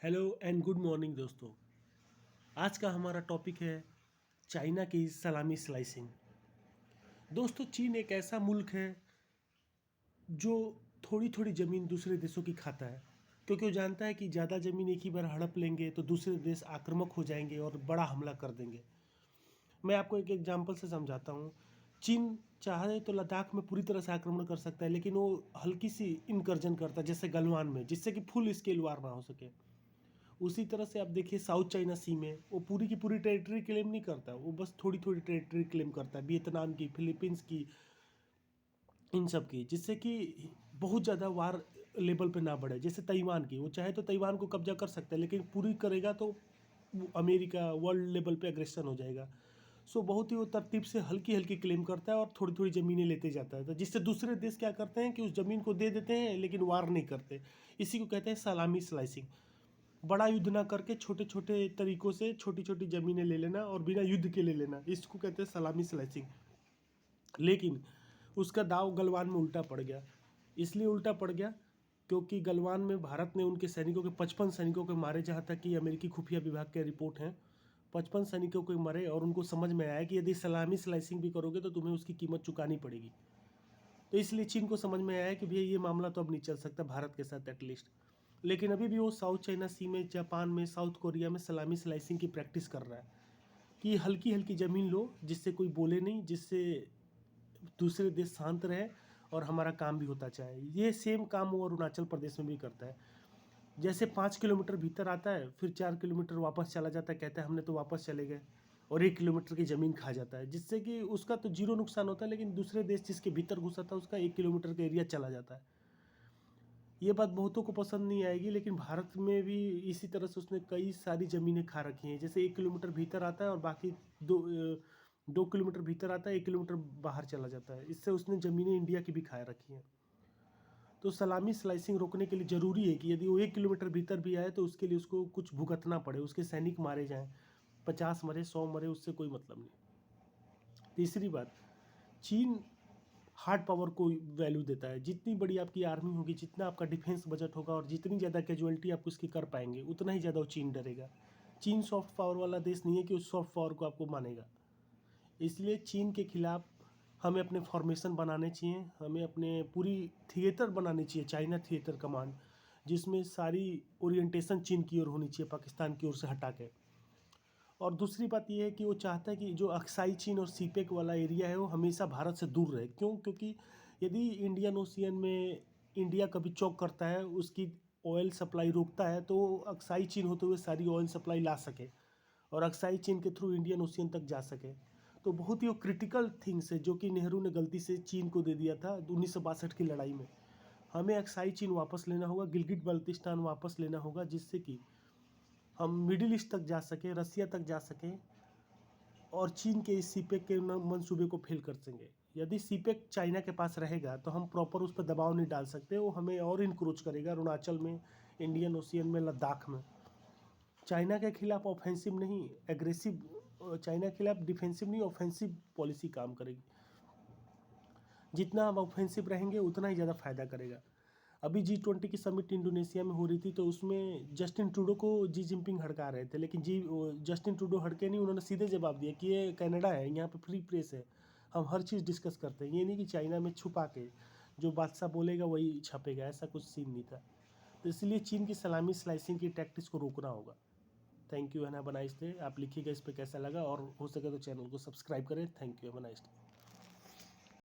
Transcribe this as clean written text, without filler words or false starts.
Hello and good morning दोस्तों। आज का हमारा टॉपिक है चाइना की सलामी स्लाइसिंग। दोस्तों, चीन एक ऐसा मुल्क है जो थोड़ी थोड़ी ज़मीन दूसरे देशों की खाता है, क्योंकि वो जानता है कि ज़्यादा ज़मीन एक ही बार हड़प लेंगे तो दूसरे देश आक्रामक हो जाएंगे और बड़ा हमला कर देंगे। मैं आपको एक एग्जांपल से समझाता हूँ। चीन चाहे तो लद्दाख में पूरी तरह से आक्रमण कर सकता है, लेकिन वो हल्की सी इनकर्जन करता है, जैसे गलवान में, जिससे कि फुल स्केल वार ना हो सके। उसी तरह से आप देखिए साउथ चाइना सी में वो पूरी की पूरी टेरिटरी क्लेम नहीं करता, वो बस थोड़ी थोड़ी टेरिटरी क्लेम करता है, वियतनाम की, फिलीपींस की, इन सब की, जिससे कि बहुत ज़्यादा वार लेवल पे ना बढ़े। जैसे ताइवान की, वो चाहे तो ताइवान को कब्जा कर सकता है, लेकिन पूरी करेगा तो अमेरिका वर्ल्ड लेवल पे एग्रेशन हो जाएगा। सो बहुत ही वो तरतीब से हल्की हल्की क्लेम करता है और थोड़ी थोड़ी ज़मीनें लेते जाता है, तो जिससे दूसरे देश क्या करते हैं कि उस ज़मीन को दे देते हैं लेकिन वार नहीं करते। इसी को कहते हैं सलामी स्लाइसिंग। बड़ा युद्ध ना करके छोटे छोटे तरीकों से छोटी छोटी ज़मीनें ले लेना और बिना युद्ध के ले लेना, इसको कहते हैं सलामी स्लाइसिंग। लेकिन उसका दाव गलवान में उल्टा पड़ गया। इसलिए उल्टा पड़ गया क्योंकि गलवान में भारत ने उनके सैनिकों के 55 सैनिकों के मारे, जहाँ तक कि अमेरिकी खुफिया विभाग के रिपोर्ट हैं। 55 सैनिकों के मरे और उनको समझ में आया कि यदि सलामी स्लाइसिंग भी करोगे तो तुम्हें उसकी कीमत चुकानी पड़ेगी। तो इसलिए चीन को समझ में आया कि भैया ये मामला तो अब नहीं चल सकता भारत के साथ एटलीस्ट। लेकिन अभी भी वो साउथ चाइना सी में, जापान में, साउथ कोरिया में सलामी स्लाइसिंग की प्रैक्टिस कर रहा है कि हल्की हल्की ज़मीन लो, जिससे कोई बोले नहीं, जिससे दूसरे देश शांत रहे और हमारा काम भी होता चाहे। ये सेम काम वो अरुणाचल प्रदेश में भी करता है। जैसे 5 किलोमीटर भीतर आता है, फिर 4 किलोमीटर वापस चला जाता है, कहता है हमने तो वापस चले गए, और 1 किलोमीटर की ज़मीन खा जाता है, जिससे कि उसका तो जीरो नुकसान होता है, लेकिन दूसरे देश जिसके भीतर घुसा था उसका 1 किलोमीटर का एरिया चला जाता है। ये बात बहुतों को पसंद नहीं आएगी, लेकिन भारत में भी इसी तरह से उसने कई सारी ज़मीनें खा रखी हैं। जैसे 1 किलोमीटर भीतर आता है और बाकी 2 किलोमीटर भीतर आता है, 1 किलोमीटर बाहर चला जाता है। इससे उसने ज़मीनें इंडिया की भी खा रखी हैं। तो सलामी स्लाइसिंग रोकने के लिए ज़रूरी है कि यदि वो 1 किलोमीटर भीतर भी आए तो उसके लिए उसको कुछ भुगतना पड़े, उसके सैनिक मारे जाएं, 50 मरे, 100 मरे, उससे कोई मतलब नहीं। तीसरी बात, चीन हार्ड पावर को वैल्यू देता है। जितनी बड़ी आपकी आर्मी होगी, जितना आपका डिफेंस बजट होगा और जितनी ज़्यादा कैजुअलिटी आप उसकी कर पाएंगे, उतना ही ज़्यादा वो चीन डरेगा। चीन सॉफ्ट पावर वाला देश नहीं है कि उस सॉफ्ट पावर को आपको मानेगा। इसलिए चीन के खिलाफ हमें अपने फॉर्मेशन बनाने चाहिए, हमें अपने पूरी थिएटर बनानी चाहिए, चाइना थिएटर कमांड, जिसमें सारी ओरिएंटेशन चीन की ओर होनी चाहिए, पाकिस्तान की ओर से हटा के। और दूसरी बात ये है कि वो चाहता है कि जो अक्साई चीन और सीपेक वाला एरिया है वो हमेशा भारत से दूर रहे। क्यों? क्योंकि यदि इंडियन ओशियन में इंडिया कभी चौक करता है, उसकी ऑयल सप्लाई रोकता है, तो वो अक्साई चीन होते हुए सारी ऑयल सप्लाई ला सके और अक्साई चीन के थ्रू इंडियन ओशियन तक जा सके। तो बहुत ही वो क्रिटिकल थिंग्स है जो कि नेहरू ने गलती से चीन को दे दिया था 1962 की लड़ाई में। हमें अक्साई चीन वापस लेना होगा, गिलगिट बल्तिस्तान वापस लेना होगा, जिससे कि हम मिडिल ईस्ट तक जा सकें, रसिया तक जा सकें और चीन के इस सीपेक के मंसूबे को फेल कर सकेंगे। यदि सीपेक चाइना के पास रहेगा तो हम प्रॉपर उस पर दबाव नहीं डाल सकते, वो हमें और इंक्रोच करेगा अरुणाचल में, इंडियन ओशियन में, लद्दाख में। चाइना के खिलाफ ऑफेंसिव नहीं, एग्रेसिव, चाइना के खिलाफ डिफेंसिव नहीं, ऑफेंसिव पॉलिसी काम करेगी। जितना हम ऑफेंसिव रहेंगे उतना ही ज़्यादा फायदा करेगा। अभी G20 की समिट इंडोनेशिया में हो रही थी, तो उसमें जस्टिन ट्रूडो को जी जिनपिंग हड़का रहे थे, लेकिन जस्टिन ट्रूडो हड़के नहीं, उन्होंने सीधे जवाब दिया कि ये कनाडा है, यहाँ पे फ्री प्रेस है, हम हर चीज़ डिस्कस करते हैं। ये नहीं कि चाइना में छुपा के जो बादशाह बोलेगा वही छपेगा, ऐसा कुछ सीन नहीं था। तो इसलिए चीन की सलामी स्लाइसिंग की टैक्टिस को रोकना होगा। थैंक यू, है ना, बनाइस डे। आप लिखिएगा इस पर कैसा लगा, और हो सके तो चैनल को सब्सक्राइब करें। थैंक यू, है नाइस डे।